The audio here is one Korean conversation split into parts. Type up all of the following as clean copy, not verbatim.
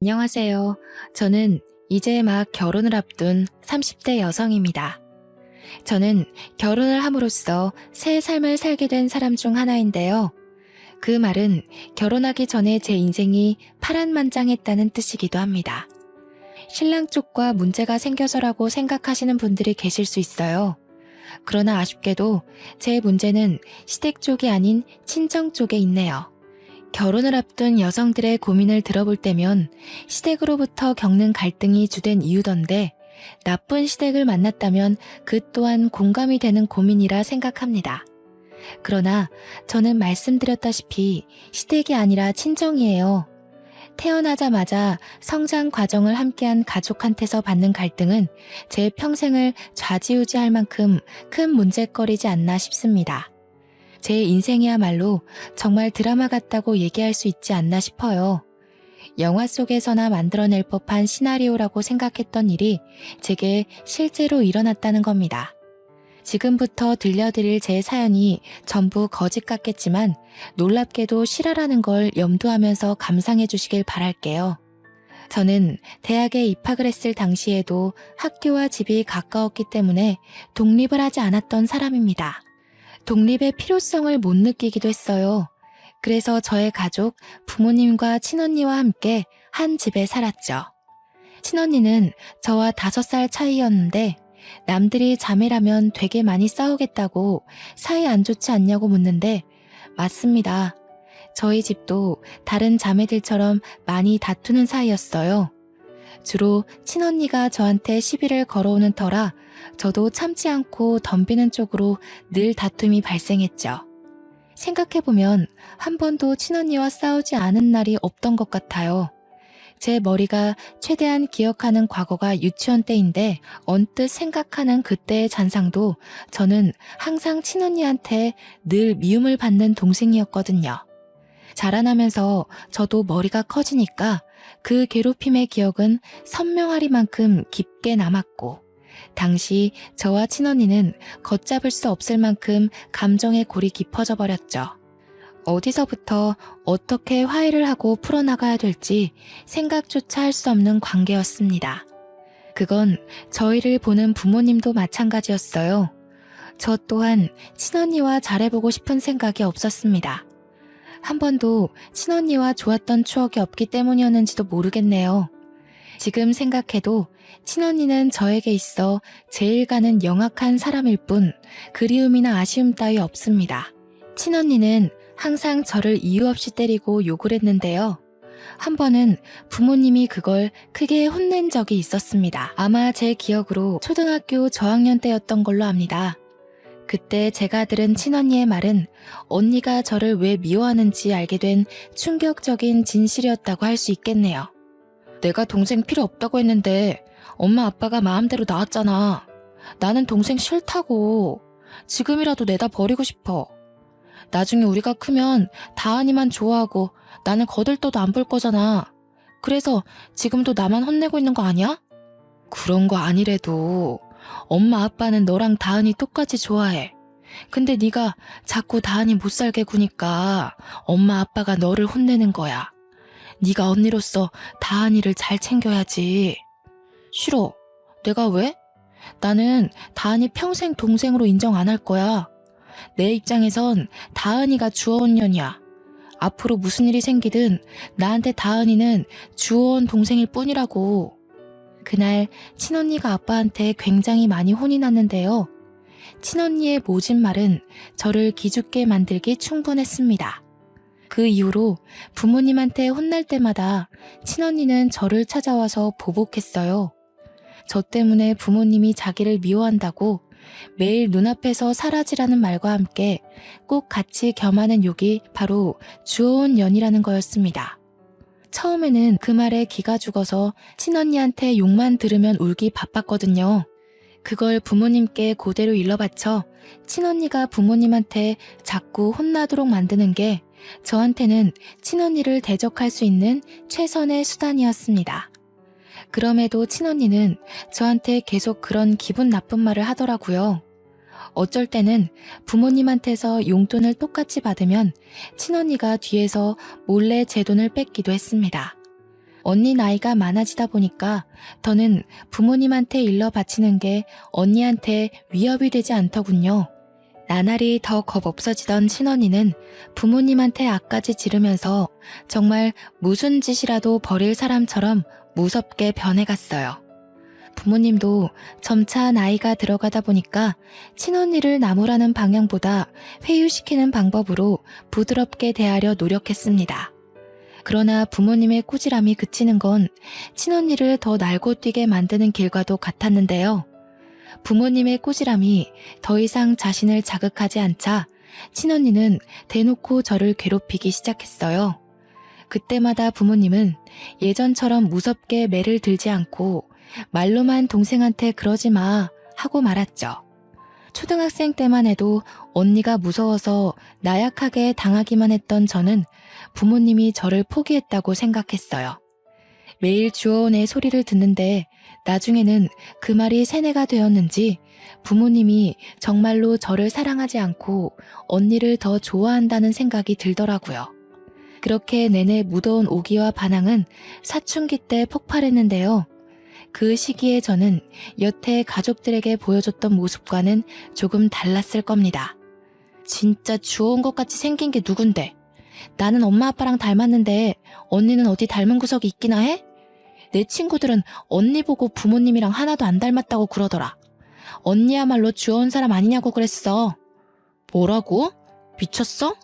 안녕하세요. 저는 이제 막 결혼을 앞둔 30대 여성입니다. 저는 결혼을 함으로써 새 삶을 살게 된 사람 중 하나인데요. 그 말은 결혼하기 전에 제 인생이 파란만장했다는 뜻이기도 합니다. 신랑 쪽과 문제가 생겨서라고 생각하시는 분들이 계실 수 있어요. 그러나 아쉽게도 제 문제는 시댁 쪽이 아닌 친정 쪽에 있네요. 결혼을 앞둔 여성들의 고민을 들어볼 때면 시댁으로부터 겪는 갈등이 주된 이유던데 나쁜 시댁을 만났다면 그 또한 공감이 되는 고민이라 생각합니다. 그러나 저는 말씀드렸다시피 시댁이 아니라 친정이에요. 태어나자마자 성장 과정을 함께한 가족한테서 받는 갈등은 제 평생을 좌지우지할 만큼 큰 문제거리지 않나 싶습니다. 제 인생이야말로 정말 드라마 같다고 얘기할 수 있지 않나 싶어요. 영화 속에서나 만들어낼 법한 시나리오라고 생각했던 일이 제게 실제로 일어났다는 겁니다. 지금부터 들려드릴 제 사연이 전부 거짓 같겠지만 놀랍게도 실화라는 걸 염두하면서 감상해 주시길 바랄게요. 저는 대학에 입학을 했을 당시에도 학교와 집이 가까웠기 때문에 독립을 하지 않았던 사람입니다. 독립의 필요성을 못 느끼기도 했어요. 그래서 저의 가족, 부모님과 친언니와 함께 한 집에 살았죠. 친언니는 저와 5살 차이였는데 남들이 자매라면 되게 많이 싸우겠다고 사이 안 좋지 않냐고 묻는데 맞습니다. 저희 집도 다른 자매들처럼 많이 다투는 사이였어요. 주로 친언니가 저한테 시비를 걸어오는 터라 저도 참지 않고 덤비는 쪽으로 늘 다툼이 발생했죠. 생각해보면 한 번도 친언니와 싸우지 않은 날이 없던 것 같아요. 제 머리가 최대한 기억하는 과거가 유치원 때인데 언뜻 생각하는 그때의 잔상도 저는 항상 친언니한테 늘 미움을 받는 동생이었거든요. 자라나면서 저도 머리가 커지니까 그 괴롭힘의 기억은 선명하리만큼 깊게 남았고 당시 저와 친언니는 걷잡을 수 없을 만큼 감정의 골이 깊어져 버렸죠. 어디서부터 어떻게 화해를 하고 풀어나가야 될지 생각조차 할 수 없는 관계였습니다. 그건 저희를 보는 부모님도 마찬가지였어요. 저 또한 친언니와 잘해보고 싶은 생각이 없었습니다. 한 번도 친언니와 좋았던 추억이 없기 때문이었는지도 모르겠네요. 지금 생각해도 친언니는 저에게 있어 제일 가는 영악한 사람일 뿐 그리움이나 아쉬움 따위 없습니다. 친언니는 항상 저를 이유 없이 때리고 욕을 했는데요. 한 번은 부모님이 그걸 크게 혼낸 적이 있었습니다. 아마 제 기억으로 초등학교 저학년 때였던 걸로 압니다. 그때 제가 들은 친언니의 말은 언니가 저를 왜 미워하는지 알게 된 충격적인 진실이었다고 할 수 있겠네요. 내가 동생 필요 없다고 했는데 엄마 아빠가 마음대로 낳았잖아. 나는 동생 싫다고. 지금이라도 내다 버리고 싶어. 나중에 우리가 크면 다은이만 좋아하고 나는 거들떠도 안 볼 거잖아. 그래서 지금도 나만 혼내고 있는 거 아니야? 그런 거 아니래도 엄마 아빠는 너랑 다은이 똑같이 좋아해. 근데 네가 자꾸 다은이 못 살게 구니까 엄마 아빠가 너를 혼내는 거야. 네가 언니로서 다은이를 잘 챙겨야지. 싫어. 내가 왜? 나는 다은이 평생 동생으로 인정 안 할 거야. 내 입장에선 다은이가 주어온 년이야. 앞으로 무슨 일이 생기든 나한테 다은이는 주어온 동생일 뿐이라고. 그날 친언니가 아빠한테 굉장히 많이 혼이 났는데요. 친언니의 모진 말은 저를 기죽게 만들기 충분했습니다. 그 이후로 부모님한테 혼날 때마다 친언니는 저를 찾아와서 보복했어요. 저 때문에 부모님이 자기를 미워한다고 매일 눈앞에서 사라지라는 말과 함께 꼭 같이 겸하는 욕이 바로 주어온 년이라는 거였습니다. 처음에는 그 말에 기가 죽어서 친언니한테 욕만 들으면 울기 바빴거든요. 그걸 부모님께 그대로 일러바쳐 친언니가 부모님한테 자꾸 혼나도록 만드는 게 저한테는 친언니를 대적할 수 있는 최선의 수단이었습니다. 그럼에도 친언니는 저한테 계속 그런 기분 나쁜 말을 하더라고요. 어쩔 때는 부모님한테서 용돈을 똑같이 받으면 친언니가 뒤에서 몰래 제 돈을 뺏기도 했습니다. 언니 나이가 많아지다 보니까 더는 부모님한테 일러 바치는 게 언니한테 위협이 되지 않더군요. 나날이 더 겁 없어지던 친언니는 부모님한테 악까지 지르면서 정말 무슨 짓이라도 벌일 사람처럼 무섭게 변해갔어요. 부모님도 점차 나이가 들어가다 보니까 친언니를 나무라는 방향보다 회유시키는 방법으로 부드럽게 대하려 노력했습니다. 그러나 부모님의 꾸지람이 그치는 건 친언니를 더 날고 뛰게 만드는 길과도 같았는데요. 부모님의 꾸지람이 더 이상 자신을 자극하지 않자 친언니는 대놓고 저를 괴롭히기 시작했어요. 그때마다 부모님은 예전처럼 무섭게 매를 들지 않고 말로만 동생한테 그러지 마 하고 말았죠. 초등학생 때만 해도 언니가 무서워서 나약하게 당하기만 했던 저는 부모님이 저를 포기했다고 생각했어요. 매일 주어원의 소리를 듣는데 나중에는 그 말이 세뇌가 되었는지 부모님이 정말로 저를 사랑하지 않고 언니를 더 좋아한다는 생각이 들더라고요. 그렇게 내내 묻어온 오기와 반항은 사춘기 때 폭발했는데요. 그 시기에 저는 여태 가족들에게 보여줬던 모습과는 조금 달랐을 겁니다. 진짜 주워온 것 같이 생긴 게 누군데? 나는 엄마 아빠랑 닮았는데 언니는 어디 닮은 구석이 있기나 해? 내 친구들은 언니 보고 부모님이랑 하나도 안 닮았다고 그러더라. 언니야말로 주워온 사람 아니냐고 그랬어. 뭐라고? 미쳤어?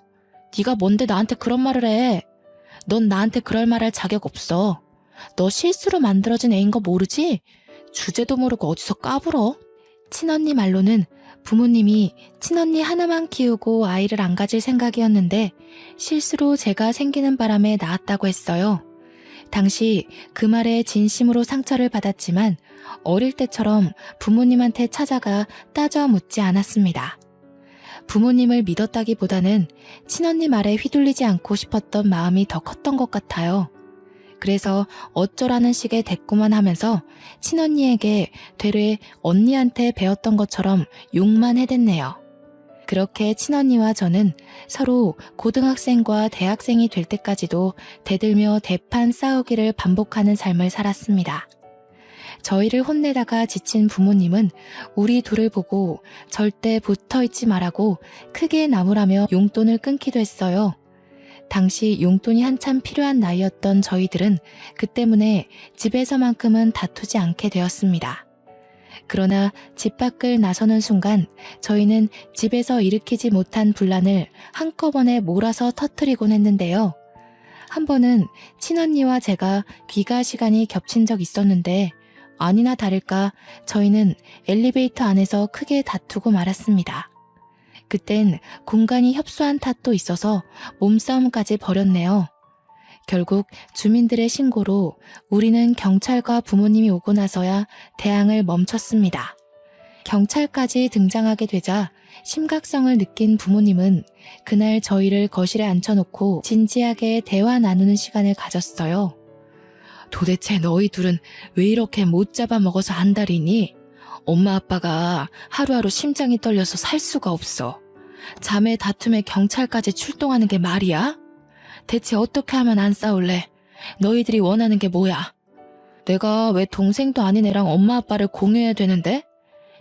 네가 뭔데 나한테 그런 말을 해? 넌 나한테 그럴 말 할 자격 없어. 너 실수로 만들어진 애인 거 모르지? 주제도 모르고 어디서 까불어? 친언니 말로는 부모님이 친언니 하나만 키우고 아이를 안 가질 생각이었는데 실수로 제가 생기는 바람에 낳았다고 했어요. 당시 그 말에 진심으로 상처를 받았지만 어릴 때처럼 부모님한테 찾아가 따져 묻지 않았습니다. 부모님을 믿었다기보다는 친언니 말에 휘둘리지 않고 싶었던 마음이 더 컸던 것 같아요. 그래서 어쩌라는 식의 대꾸만 하면서 친언니에게 되레 언니한테 배웠던 것처럼 욕만 해댔네요. 그렇게 친언니와 저는 서로 고등학생과 대학생이 될 때까지도 대들며 대판 싸우기를 반복하는 삶을 살았습니다. 저희를 혼내다가 지친 부모님은 우리 둘을 보고 절대 붙어있지 말라고 크게 나무라며 용돈을 끊기도 했어요. 당시 용돈이 한참 필요한 나이였던 저희들은 그 때문에 집에서만큼은 다투지 않게 되었습니다. 그러나 집 밖을 나서는 순간 저희는 집에서 일으키지 못한 분란을 한꺼번에 몰아서 터뜨리곤 했는데요. 한 번은 친언니와 제가 귀가 시간이 겹친 적 있었는데 아니나 다를까 저희는 엘리베이터 안에서 크게 다투고 말았습니다. 그땐 공간이 협소한 탓도 있어서 몸싸움까지 벌였네요. 결국 주민들의 신고로 우리는 경찰과 부모님이 오고 나서야 대항을 멈췄습니다. 경찰까지 등장하게 되자 심각성을 느낀 부모님은 그날 저희를 거실에 앉혀놓고 진지하게 대화 나누는 시간을 가졌어요. 도대체 너희 둘은 왜 이렇게 못 잡아먹어서 안달이니? 엄마 아빠가 하루하루 심장이 떨려서 살 수가 없어. 자매 다툼에 경찰까지 출동하는 게 말이야? 대체 어떻게 하면 안 싸울래? 너희들이 원하는 게 뭐야? 내가 왜 동생도 아닌 애랑 엄마 아빠를 공유해야 되는데?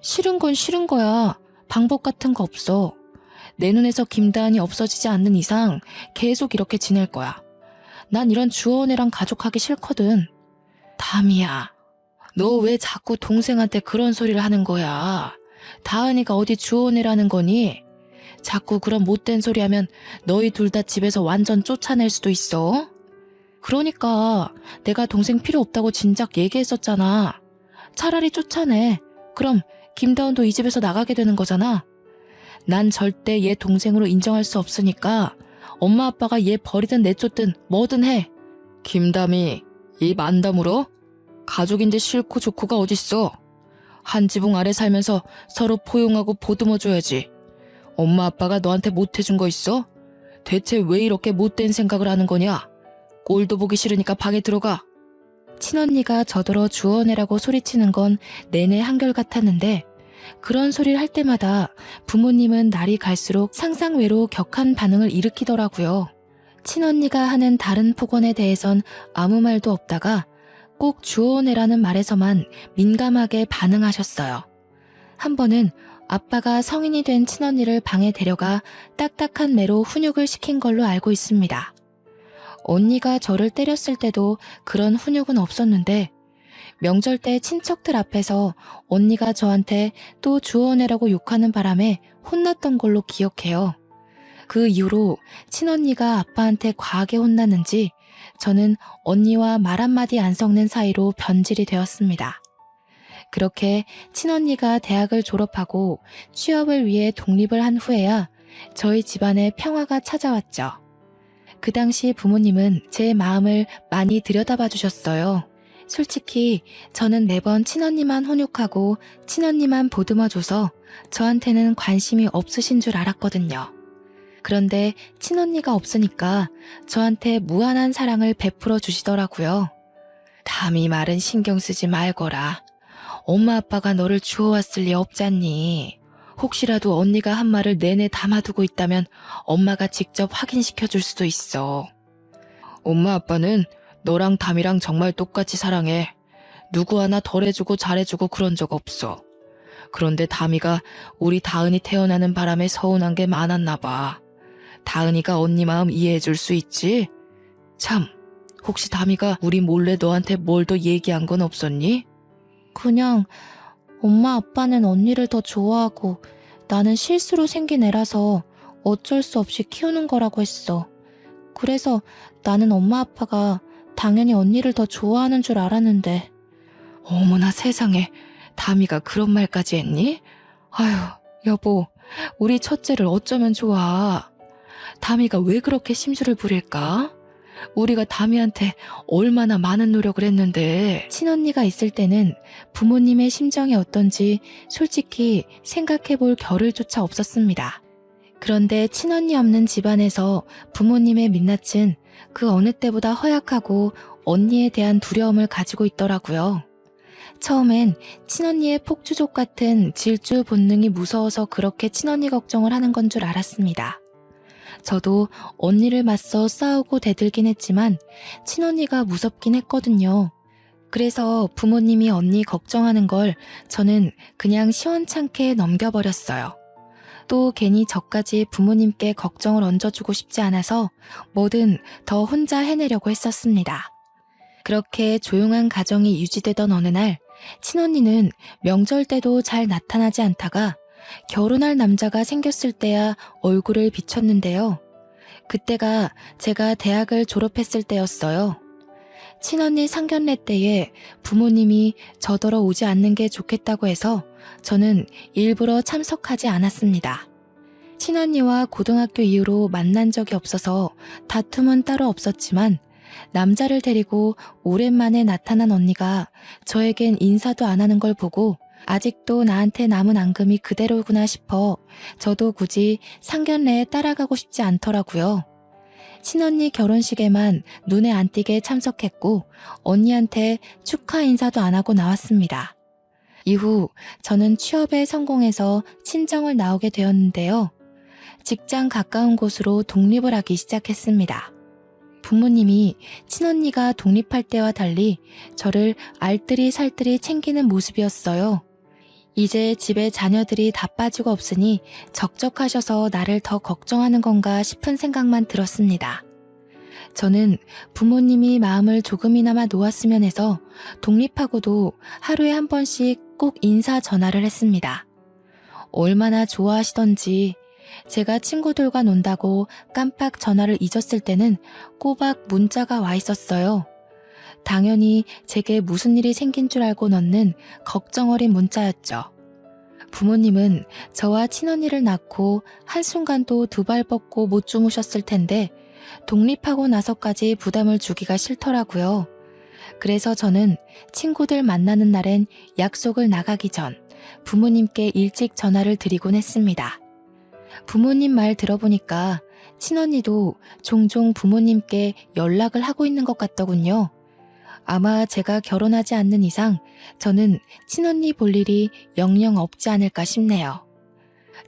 싫은 건 싫은 거야. 방법 같은 거 없어. 내 눈에서 김다은이 없어지지 않는 이상 계속 이렇게 지낼 거야. 난 이런 주워온 애랑 가족하기 싫거든. 다미야, 너 왜 자꾸 동생한테 그런 소리를 하는 거야? 다은이가 어디 주워온 애라는 거니? 자꾸 그런 못된 소리 하면 너희 둘 다 집에서 완전 쫓아낼 수도 있어. 그러니까 내가 동생 필요 없다고 진작 얘기했었잖아. 차라리 쫓아내. 그럼 김다운도 이 집에서 나가게 되는 거잖아. 난 절대 얘 동생으로 인정할 수 없으니까 엄마 아빠가 얘 버리든 내쫓든 뭐든 해. 김다미, 입 안 다물어? 가족인데 싫고 좋고가 어딨어. 한 지붕 아래 살면서 서로 포용하고 보듬어줘야지. 엄마 아빠가 너한테 못해준 거 있어? 대체 왜 이렇게 못된 생각을 하는 거냐? 꼴도 보기 싫으니까 방에 들어가. 친언니가 저더러 주워내라고 소리치는 건 내내 한결같았는데 그런 소리를 할 때마다 부모님은 날이 갈수록 상상외로 격한 반응을 일으키더라고요. 친언니가 하는 다른 폭언에 대해선 아무 말도 없다가 꼭 주워내라는 말에서만 민감하게 반응하셨어요. 한 번은 아빠가 성인이 된 친언니를 방에 데려가 딱딱한 매로 훈육을 시킨 걸로 알고 있습니다. 언니가 저를 때렸을 때도 그런 훈육은 없었는데 명절 때 친척들 앞에서 언니가 저한테 또 주워내라고 욕하는 바람에 혼났던 걸로 기억해요. 그 이후로 친언니가 아빠한테 과하게 혼났는지 저는 언니와 말 한마디 안 섞는 사이로 변질이 되었습니다. 그렇게 친언니가 대학을 졸업하고 취업을 위해 독립을 한 후에야 저희 집안에 평화가 찾아왔죠. 그 당시 부모님은 제 마음을 많이 들여다봐 주셨어요. 솔직히 저는 매번 친언니만 훈육하고 친언니만 보듬어줘서 저한테는 관심이 없으신 줄 알았거든요. 그런데 친언니가 없으니까 저한테 무한한 사랑을 베풀어 주시더라고요. 담이 말은 신경 쓰지 말거라. 엄마 아빠가 너를 주워왔을 리 없잖니. 혹시라도 언니가 한 말을 내내 담아두고 있다면 엄마가 직접 확인시켜 줄 수도 있어. 엄마 아빠는 너랑 담이랑 정말 똑같이 사랑해. 누구 하나 덜해주고 잘해주고 그런 적 없어. 그런데 담이가 우리 다은이 태어나는 바람에 서운한 게 많았나 봐. 다은이가 언니 마음 이해해 줄 수 있지? 참, 혹시 담이가 우리 몰래 너한테 뭘 더 얘기한 건 없었니? 그냥 엄마 아빠는 언니를 더 좋아하고 나는 실수로 생긴 애라서 어쩔 수 없이 키우는 거라고 했어. 그래서 나는 엄마 아빠가 당연히 언니를 더 좋아하는 줄 알았는데. 어머나 세상에, 담이가 그런 말까지 했니? 아휴, 여보, 우리 첫째를 어쩌면 좋아. 담이가 왜 그렇게 심술을 부릴까? 우리가 담이한테 얼마나 많은 노력을 했는데. 친언니가 있을 때는 부모님의 심정이 어떤지 솔직히 생각해 볼 겨를조차 없었습니다. 그런데 친언니 없는 집안에서 부모님의 민낯은 그 어느 때보다 허약하고 언니에 대한 두려움을 가지고 있더라고요. 처음엔 친언니의 폭주족 같은 질주 본능이 무서워서 그렇게 친언니 걱정을 하는 건 줄 알았습니다. 저도 언니를 맞서 싸우고 대들긴 했지만 친언니가 무섭긴 했거든요. 그래서 부모님이 언니 걱정하는 걸 저는 그냥 시원찮게 넘겨버렸어요. 또 괜히 저까지 부모님께 걱정을 얹어주고 싶지 않아서 뭐든 더 혼자 해내려고 했었습니다. 그렇게 조용한 가정이 유지되던 어느 날 친언니는 명절 때도 잘 나타나지 않다가 결혼할 남자가 생겼을 때야 얼굴을 비췄는데요. 그때가 제가 대학을 졸업했을 때였어요. 친언니 상견례 때에 부모님이 저더러 오지 않는 게 좋겠다고 해서 저는 일부러 참석하지 않았습니다. 친언니와 고등학교 이후로 만난 적이 없어서 다툼은 따로 없었지만 남자를 데리고 오랜만에 나타난 언니가 저에겐 인사도 안 하는 걸 보고 아직도 나한테 남은 앙금이 그대로구나 싶어 저도 굳이 상견례에 따라가고 싶지 않더라고요. 친언니 결혼식에만 눈에 안 띄게 참석했고 언니한테 축하 인사도 안 하고 나왔습니다. 이후 저는 취업에 성공해서 친정을 나오게 되었는데요. 직장 가까운 곳으로 독립을 하기 시작했습니다. 부모님이 친언니가 독립할 때와 달리 저를 알뜰히 살뜰히 챙기는 모습이었어요. 이제 집에 자녀들이 다 빠지고 없으니 적적하셔서 나를 더 걱정하는 건가 싶은 생각만 들었습니다. 저는 부모님이 마음을 조금이나마 놓았으면 해서 독립하고도 하루에 한 번씩 꼭 인사 전화를 했습니다. 얼마나 좋아하시던지 제가 친구들과 논다고 깜빡 전화를 잊었을 때는 꼬박 문자가 와 있었어요. 당연히 제게 무슨 일이 생긴 줄 알고 넣는 걱정 어린 문자였죠. 부모님은 저와 친언니를 낳고 한순간도 두 발 뻗고 못 주무셨을 텐데 독립하고 나서까지 부담을 주기가 싫더라고요. 그래서 저는 친구들 만나는 날엔 약속을 나가기 전 부모님께 일찍 전화를 드리곤 했습니다. 부모님 말 들어보니까 친언니도 종종 부모님께 연락을 하고 있는 것 같더군요. 아마 제가 결혼하지 않는 이상 저는 친언니 볼 일이 영영 없지 않을까 싶네요.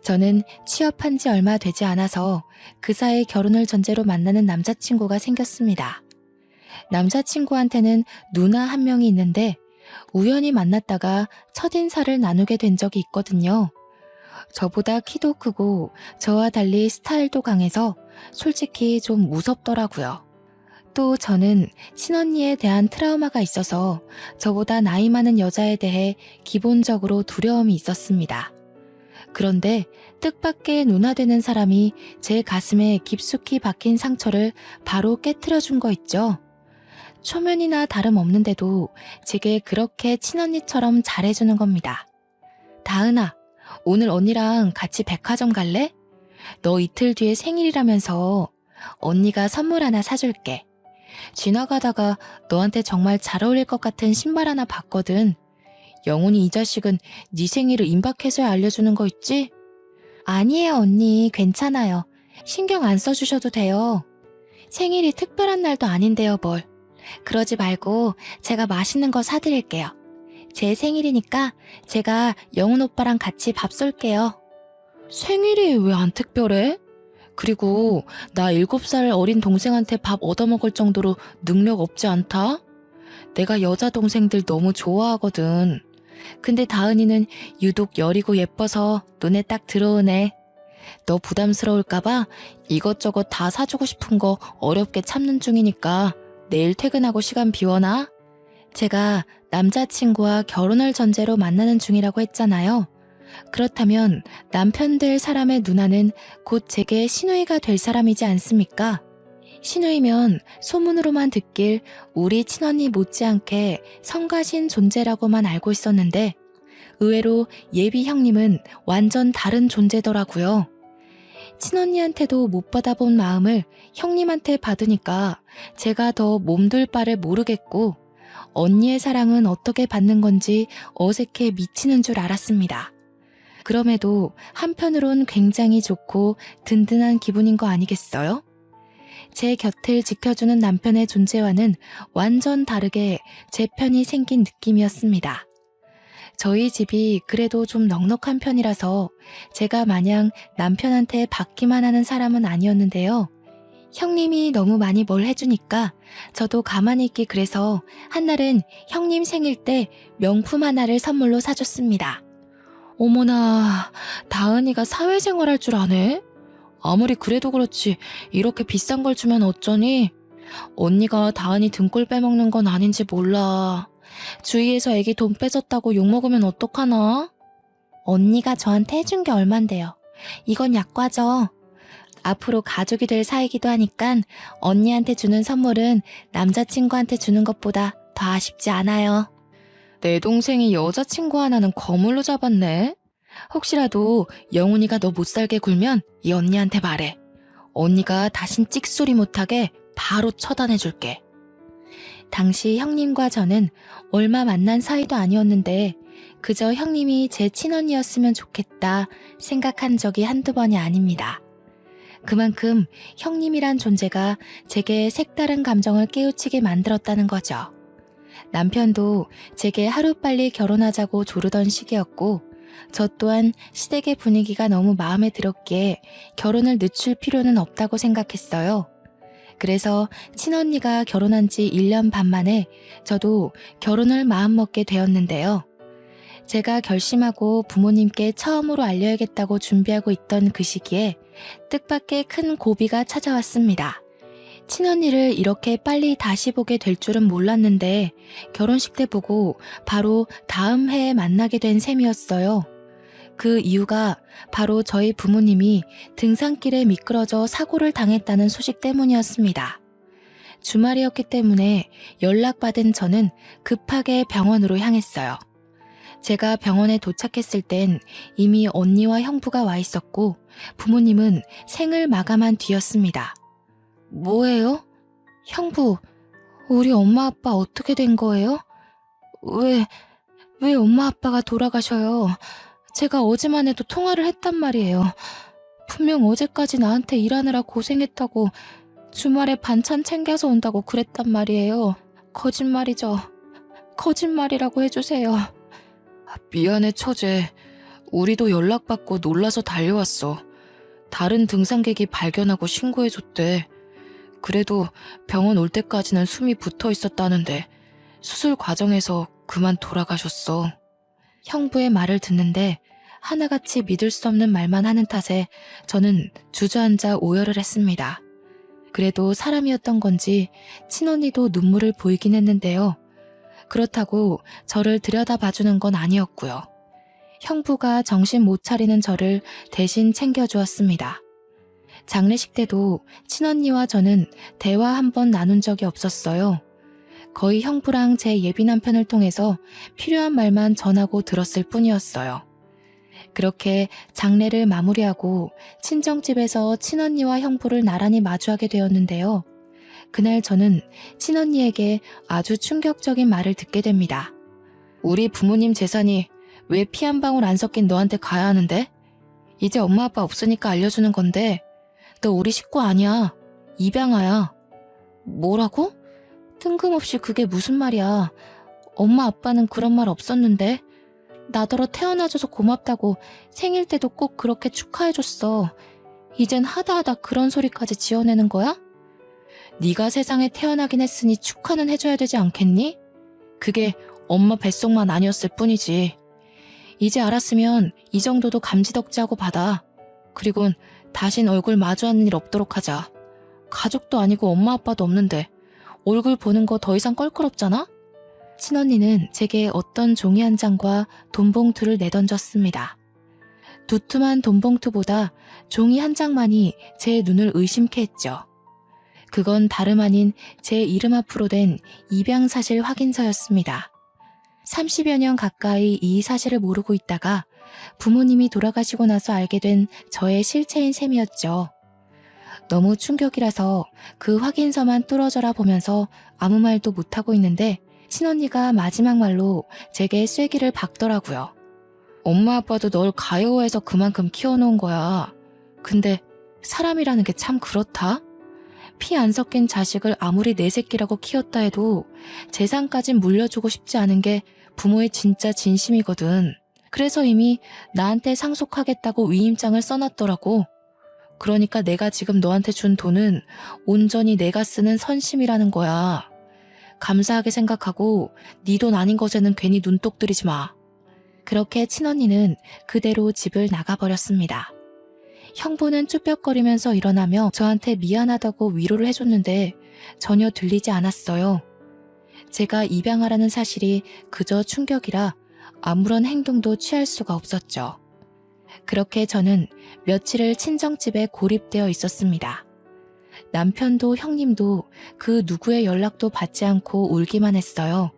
저는 취업한 지 얼마 되지 않아서 그 사이 결혼을 전제로 만나는 남자친구가 생겼습니다. 남자친구한테는 누나 한 명이 있는데 우연히 만났다가 첫인사를 나누게 된 적이 있거든요. 저보다 키도 크고 저와 달리 스타일도 강해서 솔직히 좀 무섭더라고요. 또 저는 친언니에 대한 트라우마가 있어서 저보다 나이 많은 여자에 대해 기본적으로 두려움이 있었습니다. 그런데 뜻밖의 누나 되는 사람이 제 가슴에 깊숙이 박힌 상처를 바로 깨트려 준 거 있죠. 초면이나 다름없는데도 제게 그렇게 친언니처럼 잘해주는 겁니다. 다은아, 오늘 언니랑 같이 백화점 갈래? 너 이틀 뒤에 생일이라면서 언니가 선물 하나 사줄게. 지나가다가 너한테 정말 잘 어울릴 것 같은 신발 하나 봤거든. 영훈이 이 자식은 네 생일을 임박해서야 알려주는 거 있지? 아니에요 언니, 괜찮아요. 신경 안 써주셔도 돼요. 생일이 특별한 날도 아닌데요 뭘. 그러지 말고 제가 맛있는 거 사드릴게요. 제 생일이니까 제가 영훈 오빠랑 같이 밥 쏠게요. 생일이 왜 안 특별해? 그리고 나 7살 어린 동생한테 밥 얻어먹을 정도로 능력 없지 않다? 내가 여자 동생들 너무 좋아하거든. 근데 다은이는 유독 여리고 예뻐서 눈에 딱 들어오네. 너 부담스러울까봐 이것저것 다 사주고 싶은 거 어렵게 참는 중이니까 내일 퇴근하고 시간 비워놔. 제가 남자친구와 결혼을 전제로 만나는 중이라고 했잖아요. 그렇다면 남편 될 사람의 누나는 곧 제게 시누이가 될 사람이지 않습니까? 시누이면 소문으로만 듣길 우리 친언니 못지않게 성가신 존재라고만 알고 있었는데 의외로 예비 형님은 완전 다른 존재더라고요. 친언니한테도 못 받아본 마음을 형님한테 받으니까 제가 더 몸둘 바를 모르겠고 언니의 사랑은 어떻게 받는 건지 어색해 미치는 줄 알았습니다. 그럼에도 한편으론 굉장히 좋고 든든한 기분인 거 아니겠어요? 제 곁을 지켜주는 남편의 존재와는 완전 다르게 제 편이 생긴 느낌이었습니다. 저희 집이 그래도 좀 넉넉한 편이라서 제가 마냥 남편한테 받기만 하는 사람은 아니었는데요. 형님이 너무 많이 뭘 해주니까 저도 가만히 있기 그래서 한날은 형님 생일 때 명품 하나를 선물로 사줬습니다. 어머나, 다은이가 사회생활 할 줄 아네? 아무리 그래도 그렇지 이렇게 비싼 걸 주면 어쩌니? 언니가 다은이 등골 빼먹는 건 아닌지 몰라. 주위에서 애기 돈 뺏었다고 욕먹으면 어떡하나? 언니가 저한테 해준 게 얼만데요. 이건 약과죠. 앞으로 가족이 될 사이기도 하니까 언니한테 주는 선물은 남자친구한테 주는 것보다 더 아쉽지 않아요. 내 동생이 여자친구 하나는 거물로 잡았네. 혹시라도 영훈이가 너 못살게 굴면 이 언니한테 말해. 언니가 다신 찍소리 못하게 바로 처단해줄게. 당시 형님과 저는 얼마 만난 사이도 아니었는데 그저 형님이 제 친언니였으면 좋겠다 생각한 적이 한두 번이 아닙니다. 그만큼 형님이란 존재가 제게 색다른 감정을 깨우치게 만들었다는 거죠. 남편도 제게 하루빨리 결혼하자고 조르던 시기였고 저 또한 시댁의 분위기가 너무 마음에 들었기에 결혼을 늦출 필요는 없다고 생각했어요. 그래서 친언니가 결혼한 지 1년 반 만에 저도 결혼을 마음먹게 되었는데요. 제가 결심하고 부모님께 처음으로 알려야겠다고 준비하고 있던 그 시기에 뜻밖의 큰 고비가 찾아왔습니다. 친언니를 이렇게 빨리 다시 보게 될 줄은 몰랐는데 결혼식 때 보고 바로 다음 해에 만나게 된 셈이었어요. 그 이유가 바로 저희 부모님이 등산길에 미끄러져 사고를 당했다는 소식 때문이었습니다. 주말이었기 때문에 연락받은 저는 급하게 병원으로 향했어요. 제가 병원에 도착했을 땐 이미 언니와 형부가 와 있었고 부모님은 생을 마감한 뒤였습니다. 뭐예요? 형부, 우리 엄마 아빠 어떻게 된 거예요? 왜 엄마 아빠가 돌아가셔요? 제가 어제만 해도 통화를 했단 말이에요. 분명 어제까지 나한테 일하느라 고생했다고 주말에 반찬 챙겨서 온다고 그랬단 말이에요. 거짓말이죠. 거짓말이라고 해주세요. 미안해 처제. 우리도 연락받고 놀라서 달려왔어. 다른 등산객이 발견하고 신고해줬대. 그래도 병원 올 때까지는 숨이 붙어 있었다는데 수술 과정에서 그만 돌아가셨어. 형부의 말을 듣는데 하나같이 믿을 수 없는 말만 하는 탓에 저는 주저앉아 오열을 했습니다. 그래도 사람이었던 건지 친언니도 눈물을 보이긴 했는데요. 그렇다고 저를 들여다봐주는 건 아니었고요. 형부가 정신 못 차리는 저를 대신 챙겨주었습니다. 장례식 때도 친언니와 저는 대화 한 번 나눈 적이 없었어요. 거의 형부랑 제 예비 남편을 통해서 필요한 말만 전하고 들었을 뿐이었어요. 그렇게 장례를 마무리하고 친정집에서 친언니와 형부를 나란히 마주하게 되었는데요. 그날 저는 친언니에게 아주 충격적인 말을 듣게 됩니다. 우리 부모님 재산이 왜 피 한 방울 안 섞인 너한테 가야 하는데? 이제 엄마 아빠 없으니까 알려주는 건데 너 우리 식구 아니야. 입양아야. 뭐라고? 뜬금없이 그게 무슨 말이야. 엄마 아빠는 그런 말 없었는데. 나더러 태어나줘서 고맙다고 생일 때도 꼭 그렇게 축하해줬어. 이젠 하다하다 그런 소리까지 지어내는 거야? 네가 세상에 태어나긴 했으니 축하는 해줘야 되지 않겠니? 그게 엄마 뱃속만 아니었을 뿐이지. 이제 알았으면 이 정도도 감지덕지하고 받아. 그리곤 다신 얼굴 마주하는 일 없도록 하자. 가족도 아니고 엄마 아빠도 없는데 얼굴 보는 거 더 이상 껄끄럽잖아? 친언니는 제게 어떤 종이 한 장과 돈봉투를 내던졌습니다. 두툼한 돈봉투보다 종이 한 장만이 제 눈을 의심케 했죠. 그건 다름 아닌 제 이름 앞으로 된 입양사실 확인서였습니다. 30여 년 가까이 이 사실을 모르고 있다가 부모님이 돌아가시고 나서 알게 된 저의 실체인 셈이었죠. 너무 충격이라서 그 확인서만 뚫어져라 보면서 아무 말도 못하고 있는데 친언니가 마지막 말로 제게 쐐기를 박더라고요. 엄마 아빠도 널 가여워해서 그만큼 키워놓은 거야. 근데 사람이라는 게 참 그렇다? 피 안 섞인 자식을 아무리 내 새끼라고 키웠다 해도 재산까진 물려주고 싶지 않은 게 부모의 진짜 진심이거든. 그래서 이미 나한테 상속하겠다고 위임장을 써놨더라고. 그러니까 내가 지금 너한테 준 돈은 온전히 내가 쓰는 선심이라는 거야. 감사하게 생각하고 네 돈 아닌 것에는 괜히 눈독 들이지 마. 그렇게 친언니는 그대로 집을 나가버렸습니다. 형부는 쭈뼛거리면서 일어나며 저한테 미안하다고 위로를 해줬는데 전혀 들리지 않았어요. 제가 입양하라는 사실이 그저 충격이라 아무런 행동도 취할 수가 없었죠. 그렇게 저는 며칠을 친정집에 고립되어 있었습니다. 남편도 형님도 그 누구의 연락도 받지 않고 울기만 했어요.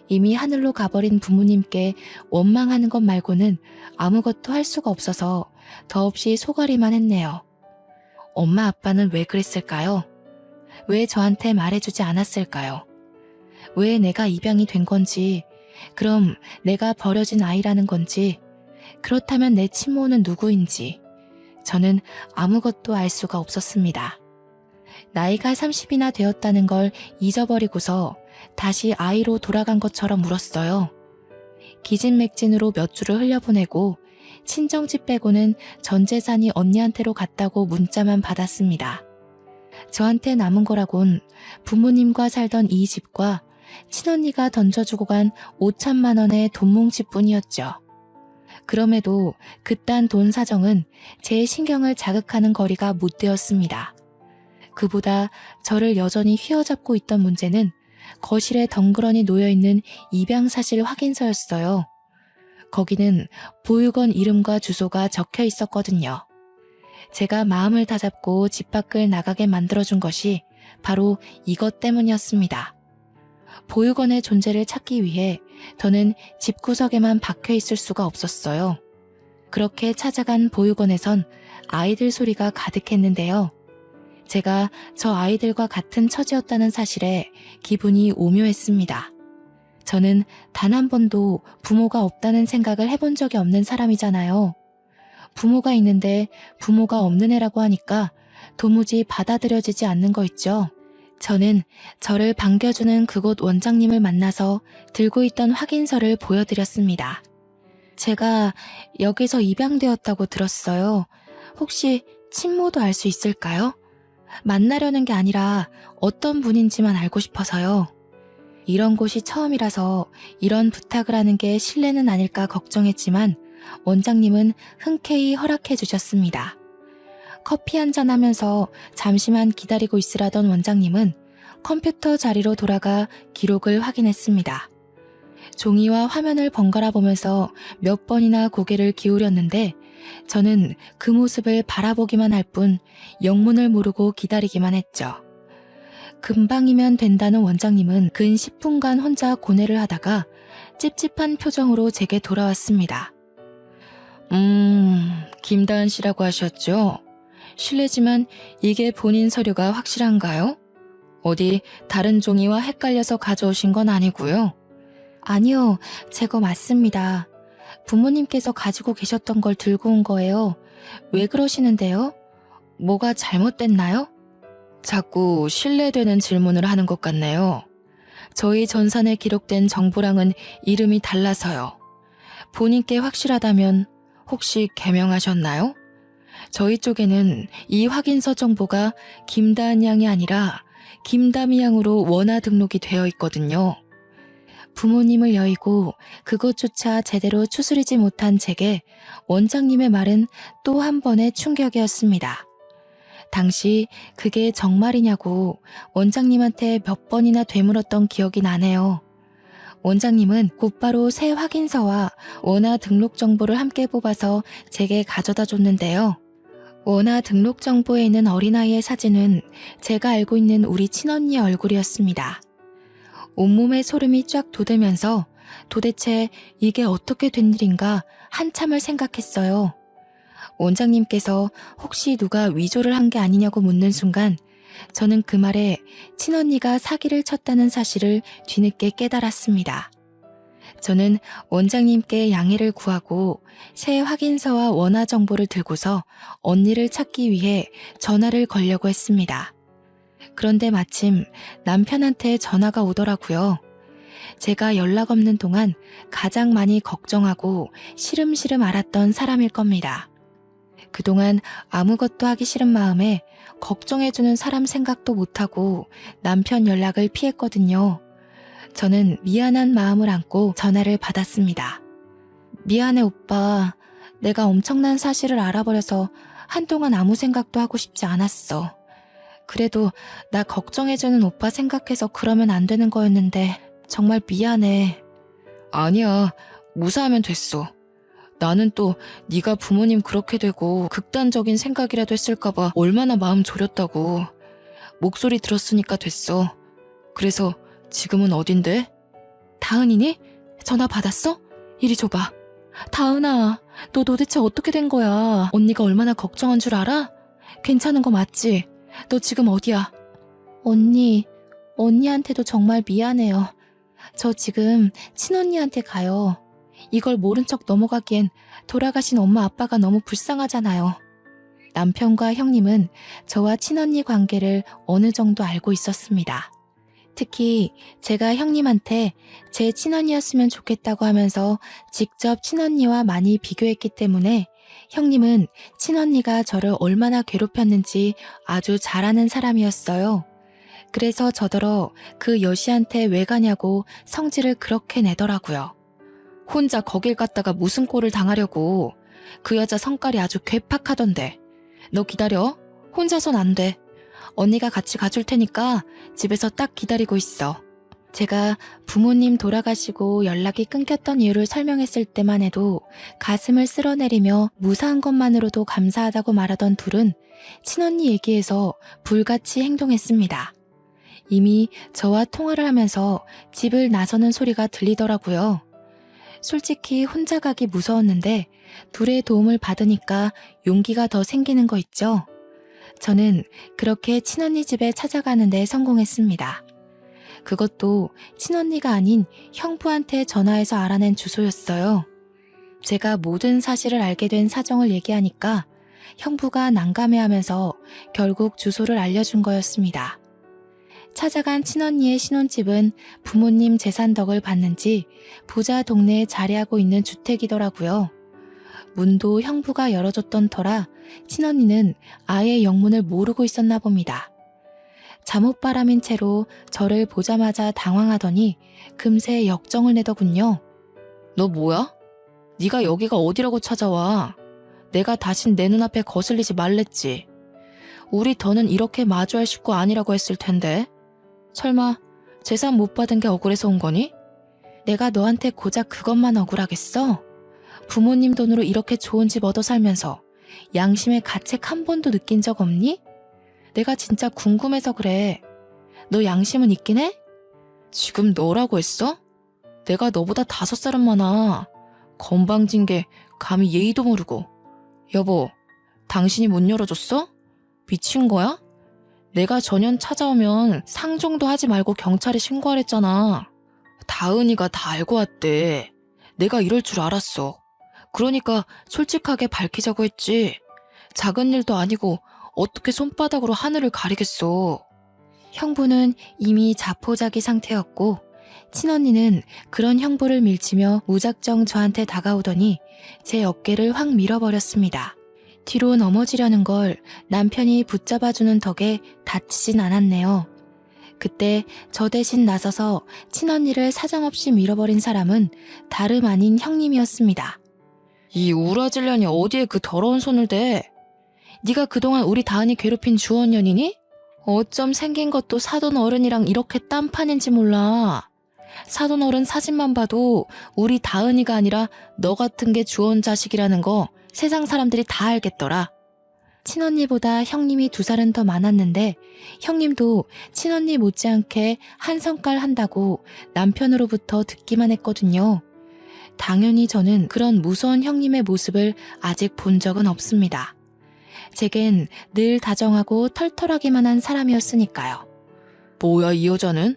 이미 하늘로 가버린 부모님께 원망하는 것 말고는 아무것도 할 수가 없어서 더없이 속앓이만 했네요. 엄마 아빠는 왜 그랬을까요? 왜 저한테 말해주지 않았을까요? 왜 내가 입양이 된 건지, 그럼 내가 버려진 아이라는 건지, 그렇다면 내 친모는 누구인지 저는 아무것도 알 수가 없었습니다. 나이가 30이나 되었다는 걸 잊어버리고서 다시 아이로 돌아간 것처럼 울었어요. 기진맥진으로 몇 주를 흘려보내고 친정집 빼고는 전 재산이 언니한테로 갔다고 문자만 받았습니다. 저한테 남은 거라곤 부모님과 살던 이 집과 친언니가 던져주고 간 5천만 원의 돈뭉치뿐이었죠. 그럼에도 그딴 돈 사정은 제 신경을 자극하는 거리가 못 되었습니다. 그보다 저를 여전히 휘어잡고 있던 문제는 거실에 덩그러니 놓여있는 입양사실 확인서였어요. 거기는 보육원 이름과 주소가 적혀 있었거든요. 제가 마음을 다잡고 집 밖을 나가게 만들어준 것이 바로 이것 때문이었습니다. 보육원의 존재를 찾기 위해 저는 집구석에만 박혀 있을 수가 없었어요. 그렇게 찾아간 보육원에선 아이들 소리가 가득했는데요. 제가 저 아이들과 같은 처지였다는 사실에 기분이 오묘했습니다. 저는 단 한 번도 부모가 없다는 생각을 해본 적이 없는 사람이잖아요. 부모가 있는데 부모가 없는 애라고 하니까 도무지 받아들여지지 않는 거 있죠. 저는 저를 반겨주는 그곳 원장님을 만나서 들고 있던 확인서를 보여드렸습니다. 제가 여기서 입양되었다고 들었어요. 혹시 친모도 알 수 있을까요? 만나려는 게 아니라 어떤 분인지만 알고 싶어서요. 이런 곳이 처음이라서 이런 부탁을 하는 게 실례는 아닐까 걱정했지만 원장님은 흔쾌히 허락해 주셨습니다. 커피 한잔 하면서 잠시만 기다리고 있으라던 원장님은 컴퓨터 자리로 돌아가 기록을 확인했습니다. 종이와 화면을 번갈아 보면서 몇 번이나 고개를 기울였는데 저는 그 모습을 바라보기만 할 뿐 영문을 모르고 기다리기만 했죠. 금방이면 된다는 원장님은 근 10분간 혼자 고뇌를 하다가 찝찝한 표정으로 제게 돌아왔습니다. 김다은 씨라고 하셨죠? 실례지만 이게 본인 서류가 확실한가요? 어디 다른 종이와 헷갈려서 가져오신 건 아니고요. 아니요, 제 거 맞습니다. 부모님께서 가지고 계셨던 걸 들고 온 거예요. 왜 그러시는데요? 뭐가 잘못됐나요? 자꾸 신뢰되는 질문을 하는 것 같네요. 저희 전산에 기록된 정보랑은 이름이 달라서요. 본인께 확실하다면 혹시 개명하셨나요? 저희 쪽에는 이 확인서 정보가 김다은 양이 아니라 김다미 양으로 원화 등록이 되어 있거든요. 부모님을 여의고 그것조차 제대로 추스리지 못한 제게 원장님의 말은 또 한 번의 충격이었습니다. 당시 그게 정말이냐고 원장님한테 몇 번이나 되물었던 기억이 나네요. 원장님은 곧바로 새 확인서와 원화 등록 정보를 함께 뽑아서 제게 가져다 줬는데요. 원화 등록 정보에 있는 어린아이의 사진은 제가 알고 있는 우리 친언니의 얼굴이었습니다. 온몸에 소름이 쫙 돋으면서 도대체 이게 어떻게 된 일인가 한참을 생각했어요. 원장님께서 혹시 누가 위조를 한 게 아니냐고 묻는 순간 저는 그 말에 친언니가 사기를 쳤다는 사실을 뒤늦게 깨달았습니다. 저는 원장님께 양해를 구하고 새 확인서와 원화 정보를 들고서 언니를 찾기 위해 전화를 걸려고 했습니다. 그런데 마침 남편한테 전화가 오더라고요. 제가 연락 없는 동안 가장 많이 걱정하고 시름시름 앓았던 사람일 겁니다. 그동안 아무것도 하기 싫은 마음에 걱정해주는 사람 생각도 못하고 남편 연락을 피했거든요. 저는 미안한 마음을 안고 전화를 받았습니다. 미안해 오빠. 내가 엄청난 사실을 알아버려서 한동안 아무 생각도 하고 싶지 않았어. 그래도 나 걱정해주는 오빠 생각해서 그러면 안 되는 거였는데 정말 미안해. 아니야. 무사하면 됐어. 나는 또 네가 부모님 그렇게 되고 극단적인 생각이라도 했을까봐 얼마나 마음 졸였다고. 목소리 들었으니까 됐어. 그래서 지금은 어딘데? 다은이니? 전화 받았어? 이리 줘봐. 다은아, 너 도대체 어떻게 된 거야? 언니가 얼마나 걱정한 줄 알아? 괜찮은 거 맞지? 너 지금 어디야? 언니한테도 정말 미안해요. 저 지금 친언니한테 가요. 이걸 모른 척 넘어가기엔 돌아가신 엄마 아빠가 너무 불쌍하잖아요. 남편과 형님은 저와 친언니 관계를 어느 정도 알고 있었습니다. 특히 제가 형님한테 제 친언니였으면 좋겠다고 하면서 직접 친언니와 많이 비교했기 때문에 형님은 친언니가 저를 얼마나 괴롭혔는지 아주 잘 아는 사람이었어요. 그래서 저더러 그 여시한테 왜 가냐고 성질을 그렇게 내더라고요. 혼자 거길 갔다가 무슨 꼴을 당하려고. 그 여자 성깔이 아주 괴팍하던데. 너 기다려. 혼자선 안 돼. 언니가 같이 가줄 테니까 집에서 딱 기다리고 있어. 제가 부모님 돌아가시고 연락이 끊겼던 이유를 설명했을 때만 해도 가슴을 쓸어내리며 무사한 것만으로도 감사하다고 말하던 둘은 친언니 얘기에서 불같이 행동했습니다. 이미 저와 통화를 하면서 집을 나서는 소리가 들리더라고요. 솔직히 혼자 가기 무서웠는데 둘의 도움을 받으니까 용기가 더 생기는 거 있죠? 저는 그렇게 친언니 집에 찾아가는 데 성공했습니다. 그것도 친언니가 아닌 형부한테 전화해서 알아낸 주소였어요. 제가 모든 사실을 알게 된 사정을 얘기하니까 형부가 난감해하면서 결국 주소를 알려준 거였습니다. 찾아간 친언니의 신혼집은 부모님 재산 덕을 받는지 부자 동네에 자리하고 있는 주택이더라고요. 문도 형부가 열어줬던 터라 친언니는 아예 영문을 모르고 있었나 봅니다. 잠옷바람인 채로 저를 보자마자 당황하더니 금세 역정을 내더군요. 너 뭐야? 네가 여기가 어디라고 찾아와? 내가 다신 내 눈앞에 거슬리지 말랬지. 우리 더는 이렇게 마주할 식구 아니라고 했을 텐데. 설마 재산 못 받은 게 억울해서 온 거니? 내가 너한테 고작 그것만 억울하겠어? 부모님 돈으로 이렇게 좋은 집 얻어 살면서 양심의 가책 한 번도 느낀 적 없니? 내가 진짜 궁금해서 그래. 너 양심은 있긴 해? 지금 너라고 했어? 내가 너보다 5살은 많아. 건방진 게 감히 예의도 모르고. 여보, 당신이 문 열어줬어? 미친 거야? 내가 전현 찾아오면 상종도 하지 말고 경찰에 신고하랬잖아. 다은이가 다 알고 왔대. 내가 이럴 줄 알았어. 그러니까 솔직하게 밝히자고 했지. 작은 일도 아니고 어떻게 손바닥으로 하늘을 가리겠어. 형부는 이미 자포자기 상태였고 친언니는 그런 형부를 밀치며 무작정 저한테 다가오더니 제 어깨를 확 밀어버렸습니다. 뒤로 넘어지려는 걸 남편이 붙잡아주는 덕에 다치진 않았네요. 그때 저 대신 나서서 친언니를 사정없이 밀어버린 사람은 다름 아닌 형님이었습니다. 이 우라질년이 어디에 그 더러운 손을 대? 네가 그동안 우리 다은이 괴롭힌 주원년이니? 어쩜 생긴 것도 사돈 어른이랑 이렇게 딴판인지 몰라. 사돈 어른 사진만 봐도 우리 다은이가 아니라 너 같은 게 주원 자식이라는 거 세상 사람들이 다 알겠더라. 친언니보다 형님이 2살은 더 많았는데 형님도 친언니 못지않게 한 성깔 한다고 남편으로부터 듣기만 했거든요. 당연히 저는 그런 무서운 형님의 모습을 아직 본 적은 없습니다. 제겐 늘 다정하고 털털하기만 한 사람이었으니까요. 뭐야 이 여자는?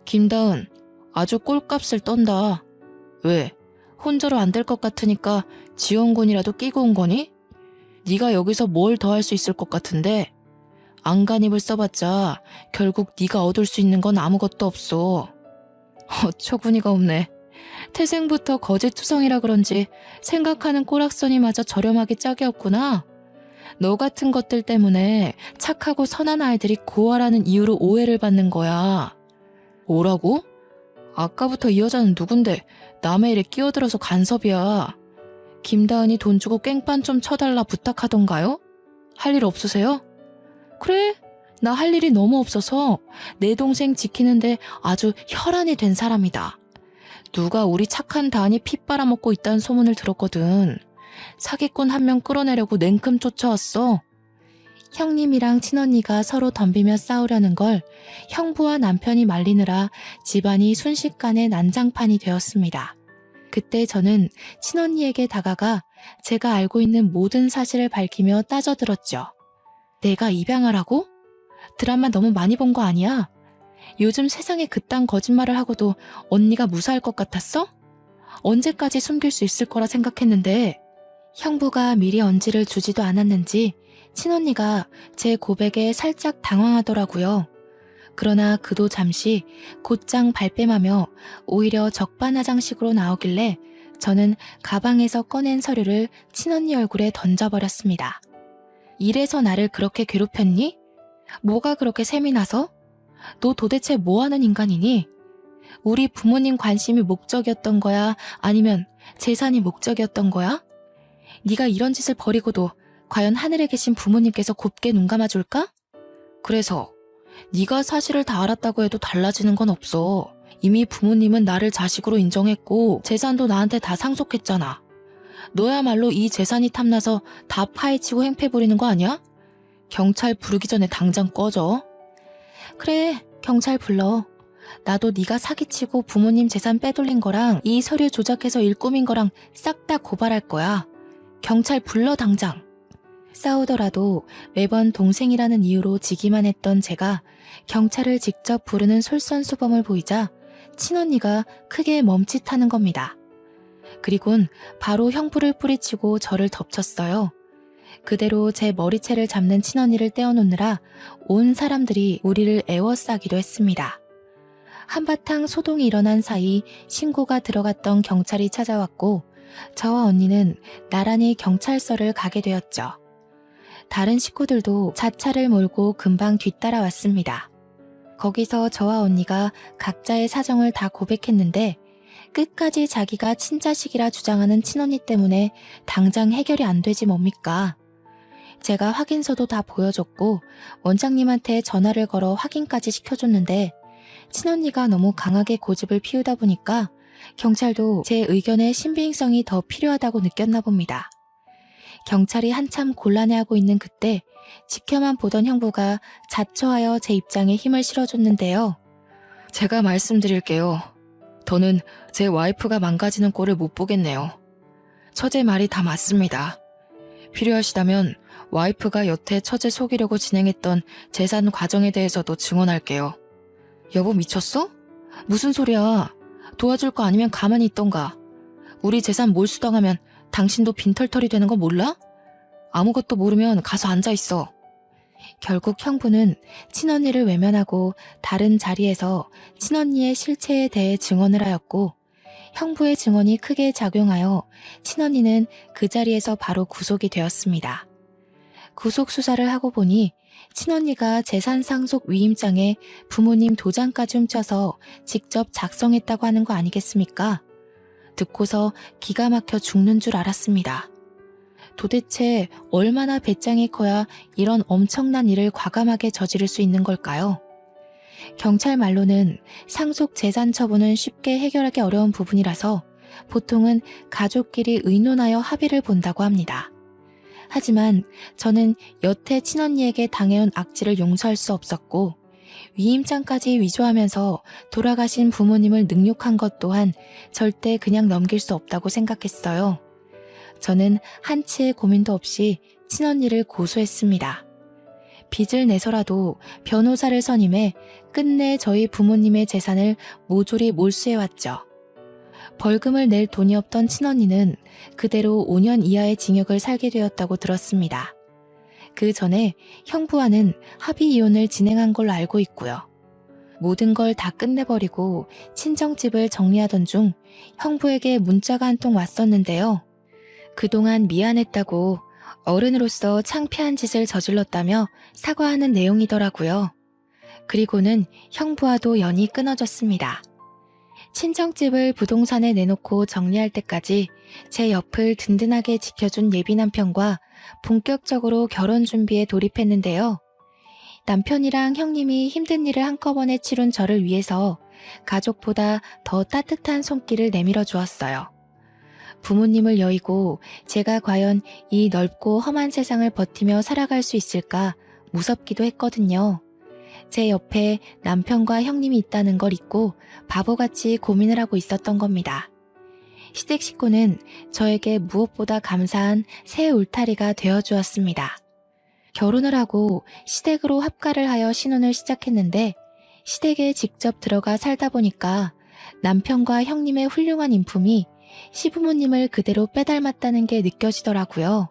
김다은, 아주 꼴값을 떤다. 왜? 혼자로 안 될 것 같으니까 지원군이라도 끼고 온 거니? 네가 여기서 뭘 더 할 수 있을 것 같은데? 안간힘을 써봤자 결국 네가 얻을 수 있는 건 아무것도 없어. 어처구니가 없네. 태생부터 거짓투성이라 그런지 생각하는 꼬락선이 마저 저렴하기 짝이었구나. 너 같은 것들 때문에 착하고 선한 아이들이 고아라는 이유로 오해를 받는 거야. 뭐라고? 아까부터 이 여자는 누군데 남의 일에 끼어들어서 간섭이야. 김다은이 돈 주고 깽판 좀 쳐달라 부탁하던가요? 할 일 없으세요? 그래, 나 할 일이 너무 없어서 내 동생 지키는데 아주 혈안이 된 사람이다. 누가 우리 착한 다은이 피 빨아먹고 있다는 소문을 들었거든. 사기꾼 한 명 끌어내려고 냉큼 쫓아왔어. 형님이랑 친언니가 서로 덤비며 싸우려는 걸 형부와 남편이 말리느라 집안이 순식간에 난장판이 되었습니다. 그때 저는 친언니에게 다가가 제가 알고 있는 모든 사실을 밝히며 따져들었죠. 내가 입양하라고? 드라마 너무 많이 본 거 아니야? 요즘 세상에 그딴 거짓말을 하고도 언니가 무사할 것 같았어? 언제까지 숨길 수 있을 거라 생각했는데 형부가 미리 언지를 주지도 않았는지 친언니가 제 고백에 살짝 당황하더라고요. 그러나 그도 잠시 곧장 발뺌하며 오히려 적반하장식으로 나오길래 저는 가방에서 꺼낸 서류를 친언니 얼굴에 던져버렸습니다. 이래서 나를 그렇게 괴롭혔니? 뭐가 그렇게 셈이 나서? 너 도대체 뭐하는 인간이니? 우리 부모님 관심이 목적이었던 거야? 아니면 재산이 목적이었던 거야? 네가 이런 짓을 벌이고도 과연 하늘에 계신 부모님께서 곱게 눈 감아줄까? 그래서 네가 사실을 다 알았다고 해도 달라지는 건 없어. 이미 부모님은 나를 자식으로 인정했고 재산도 나한테 다 상속했잖아. 너야말로 이 재산이 탐나서 다 파헤치고 행패 부리는 거 아니야? 경찰 부르기 전에 당장 꺼져. 그래, 경찰 불러. 나도 네가 사기치고 부모님 재산 빼돌린 거랑 이 서류 조작해서 일 꾸민 거랑 싹 다 고발할 거야. 경찰 불러 당장. 싸우더라도 매번 동생이라는 이유로 지기만 했던 제가 경찰을 직접 부르는 솔선수범을 보이자 친언니가 크게 멈칫하는 겁니다. 그리곤 바로 형부를 뿌리치고 저를 덮쳤어요. 그대로 제 머리채를 잡는 친언니를 떼어놓느라 온 사람들이 우리를 애워싸기도 했습니다. 한바탕 소동이 일어난 사이 신고가 들어갔던 경찰이 찾아왔고 저와 언니는 나란히 경찰서를 가게 되었죠. 다른 식구들도 자차를 몰고 금방 뒤따라왔습니다. 거기서 저와 언니가 각자의 사정을 다 고백했는데 끝까지 자기가 친자식이라 주장하는 친언니 때문에 당장 해결이 안 되지 뭡니까? 제가 확인서도 다 보여줬고 원장님한테 전화를 걸어 확인까지 시켜줬는데 친언니가 너무 강하게 고집을 피우다 보니까 경찰도 제 의견의 신빙성이 더 필요하다고 느꼈나 봅니다. 경찰이 한참 곤란해하고 있는 그때 지켜만 보던 형부가 자처하여 제 입장에 힘을 실어줬는데요. 제가 말씀드릴게요. 더는 제 와이프가 망가지는 꼴을 못 보겠네요. 처제 말이 다 맞습니다. 필요하시다면 와이프가 여태 처제 속이려고 진행했던 재산 과정에 대해서도 증언할게요. 여보 미쳤어? 무슨 소리야. 도와줄 거 아니면 가만히 있던가. 우리 재산 몰수당하면 당신도 빈털털이 되는 거 몰라? 아무것도 모르면 가서 앉아있어. 결국 형부는 친언니를 외면하고 다른 자리에서 친언니의 실체에 대해 증언을 하였고 형부의 증언이 크게 작용하여 친언니는 그 자리에서 바로 구속이 되었습니다. 구속 수사를 하고 보니 친언니가 재산상속 위임장에 부모님 도장까지 훔쳐서 직접 작성했다고 하는 거 아니겠습니까? 듣고서 기가 막혀 죽는 줄 알았습니다. 도대체 얼마나 배짱이 커야 이런 엄청난 일을 과감하게 저지를 수 있는 걸까요? 경찰 말로는 상속 재산 처분은 쉽게 해결하기 어려운 부분이라서 보통은 가족끼리 의논하여 합의를 본다고 합니다. 하지만 저는 여태 친언니에게 당해온 악질을 용서할 수 없었고 위임장까지 위조하면서 돌아가신 부모님을 능욕한 것 또한 절대 그냥 넘길 수 없다고 생각했어요. 저는 한치의 고민도 없이 친언니를 고소했습니다. 빚을 내서라도 변호사를 선임해 끝내 저희 부모님의 재산을 모조리 몰수해왔죠. 벌금을 낼 돈이 없던 친언니는 그대로 5년 이하의 징역을 살게 되었다고 들었습니다. 그 전에 형부와는 합의 이혼을 진행한 걸로 알고 있고요. 모든 걸 다 끝내버리고 친정집을 정리하던 중 형부에게 문자가 한 통 왔었는데요. 그동안 미안했다고 어른으로서 창피한 짓을 저질렀다며 사과하는 내용이더라고요. 그리고는 형부와도 연이 끊어졌습니다. 친정집을 부동산에 내놓고 정리할 때까지 제 옆을 든든하게 지켜준 예비 남편과 본격적으로 결혼 준비에 돌입했는데요. 남편이랑 형님이 힘든 일을 한꺼번에 치룬 저를 위해서 가족보다 더 따뜻한 손길을 내밀어 주었어요. 부모님을 여의고 제가 과연 이 넓고 험한 세상을 버티며 살아갈 수 있을까 무섭기도 했거든요. 제 옆에 남편과 형님이 있다는 걸 잊고 바보같이 고민을 하고 있었던 겁니다. 시댁 식구는 저에게 무엇보다 감사한 새 울타리가 되어주었습니다. 결혼을 하고 시댁으로 합가를 하여 신혼을 시작했는데 시댁에 직접 들어가 살다 보니까 남편과 형님의 훌륭한 인품이 시부모님을 그대로 빼닮았다는 게 느껴지더라고요.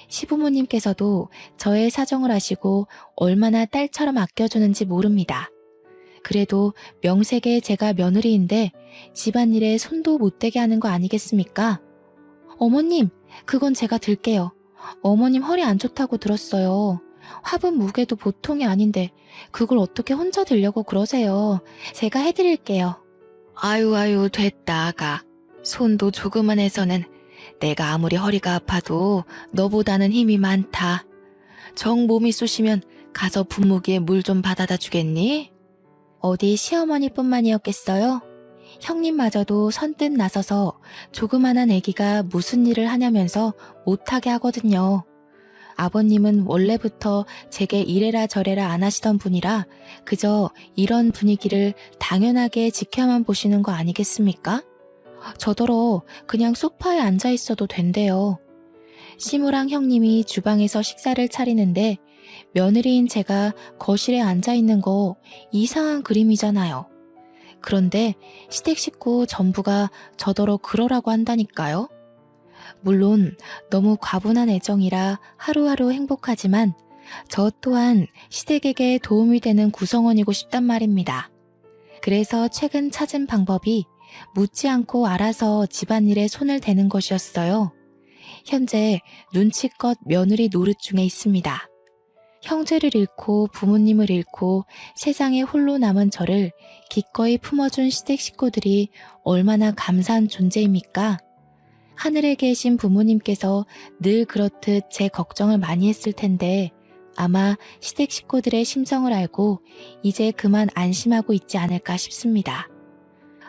시부모님께서도 저의 사정을 아시고 얼마나 딸처럼 아껴주는지 모릅니다. 그래도 명색에 제가 며느리인데 집안일에 손도 못 대게 하는 거 아니겠습니까? 어머님, 그건 제가 들게요. 어머님 허리 안 좋다고 들었어요. 화분 무게도 보통이 아닌데 그걸 어떻게 혼자 들려고 그러세요. 제가 해드릴게요. 아유 됐다 아가. 손도 조그만 해서는 내가 아무리 허리가 아파도 너보다는 힘이 많다. 정 몸이 쑤시면 가서 분무기에 물 좀 받아다 주겠니? 어디 시어머니뿐만이었겠어요? 형님마저도 선뜻 나서서 조그만한 애기가 무슨 일을 하냐면서 못하게 하거든요. 아버님은 원래부터 제게 이래라 저래라 안 하시던 분이라 그저 이런 분위기를 당연하게 지켜만 보시는 거 아니겠습니까? 저더러 그냥 소파에 앉아 있어도 된대요. 시무랑 형님이 주방에서 식사를 차리는데 며느리인 제가 거실에 앉아 있는 거 이상한 그림이잖아요. 그런데 시댁 식구 전부가 저더러 그러라고 한다니까요. 물론 너무 과분한 애정이라 하루하루 행복하지만 저 또한 시댁에게 도움이 되는 구성원이고 싶단 말입니다. 그래서 최근 찾은 방법이 묻지 않고 알아서 집안일에 손을 대는 것이었어요. 현재 눈치껏 며느리 노릇 중에 있습니다. 형제를 잃고 부모님을 잃고 세상에 홀로 남은 저를 기꺼이 품어준 시댁 식구들이 얼마나 감사한 존재입니까? 하늘에 계신 부모님께서 늘 그렇듯 제 걱정을 많이 했을 텐데 아마 시댁 식구들의 심정을 알고 이제 그만 안심하고 있지 않을까 싶습니다.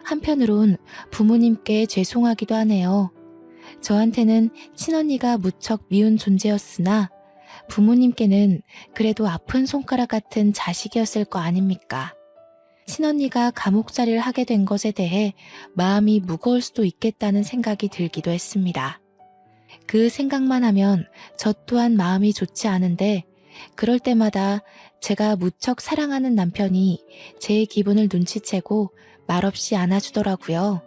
한편으론 부모님께 죄송하기도 하네요. 저한테는 친언니가 무척 미운 존재였으나 부모님께는 그래도 아픈 손가락 같은 자식이었을 거 아닙니까? 친언니가 감옥살이를 하게 된 것에 대해 마음이 무거울 수도 있겠다는 생각이 들기도 했습니다. 그 생각만 하면 저 또한 마음이 좋지 않은데 그럴 때마다 제가 무척 사랑하는 남편이 제 기분을 눈치채고 말없이 안아주더라고요.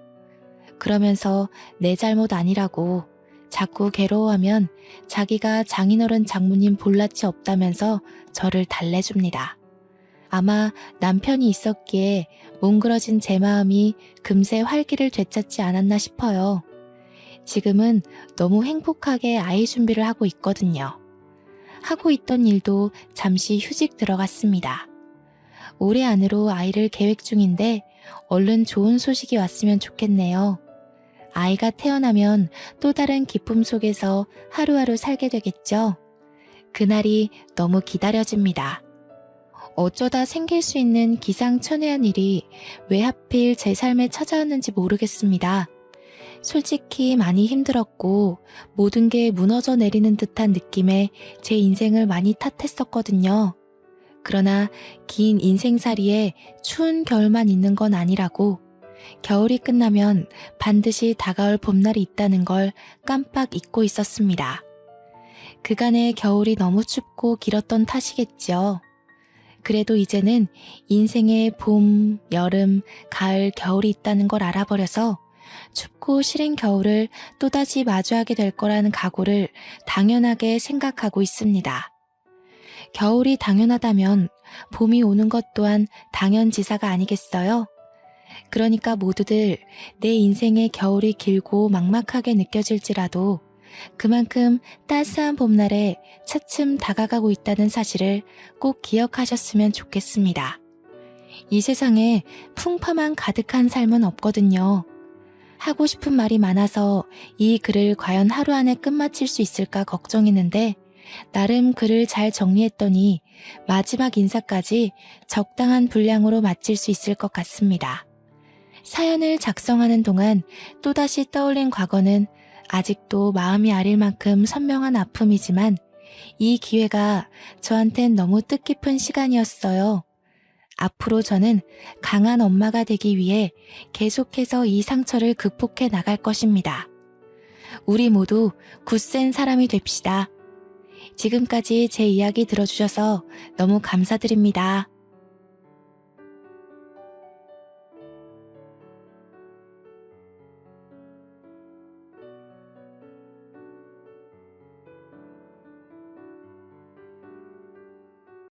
그러면서 내 잘못 아니라고 자꾸 괴로워하면 자기가 장인어른 장모님 볼낯이 없다면서 저를 달래줍니다. 아마 남편이 있었기에 뭉그러진 제 마음이 금세 활기를 되찾지 않았나 싶어요. 지금은 너무 행복하게 아이 준비를 하고 있거든요. 하고 있던 일도 잠시 휴직 들어갔습니다. 올해 안으로 아이를 계획 중인데 얼른 좋은 소식이 왔으면 좋겠네요. 아이가 태어나면 또 다른 기쁨 속에서 하루하루 살게 되겠죠. 그날이 너무 기다려집니다. 어쩌다 생길 수 있는 기상천외한 일이 왜 하필 제 삶에 찾아왔는지 모르겠습니다. 솔직히 많이 힘들었고 모든 게 무너져 내리는 듯한 느낌에 제 인생을 많이 탓했었거든요. 그러나 긴 인생살이에 추운 겨울만 있는 건 아니라고 겨울이 끝나면 반드시 다가올 봄날이 있다는 걸 깜빡 잊고 있었습니다. 그간의 겨울이 너무 춥고 길었던 탓이겠죠. 그래도 이제는 인생에 봄, 여름, 가을, 겨울이 있다는 걸 알아버려서 춥고 싫은 겨울을 또다시 마주하게 될 거라는 각오를 당연하게 생각하고 있습니다. 겨울이 당연하다면 봄이 오는 것 또한 당연지사가 아니겠어요? 그러니까 모두들 내 인생의 겨울이 길고 막막하게 느껴질지라도 그만큼 따스한 봄날에 차츰 다가가고 있다는 사실을 꼭 기억하셨으면 좋겠습니다. 이 세상에 풍파만 가득한 삶은 없거든요. 하고 싶은 말이 많아서 이 글을 과연 하루 안에 끝마칠 수 있을까 걱정했는데 나름 글을 잘 정리했더니 마지막 인사까지 적당한 분량으로 마칠 수 있을 것 같습니다. 사연을 작성하는 동안 또다시 떠올린 과거는 아직도 마음이 아릴 만큼 선명한 아픔이지만 이 기회가 저한텐 너무 뜻깊은 시간이었어요. 앞으로 저는 강한 엄마가 되기 위해 계속해서 이 상처를 극복해 나갈 것입니다. 우리 모두 굳센 사람이 됩시다. 지금까지 제 이야기 들어주셔서 너무 감사드립니다.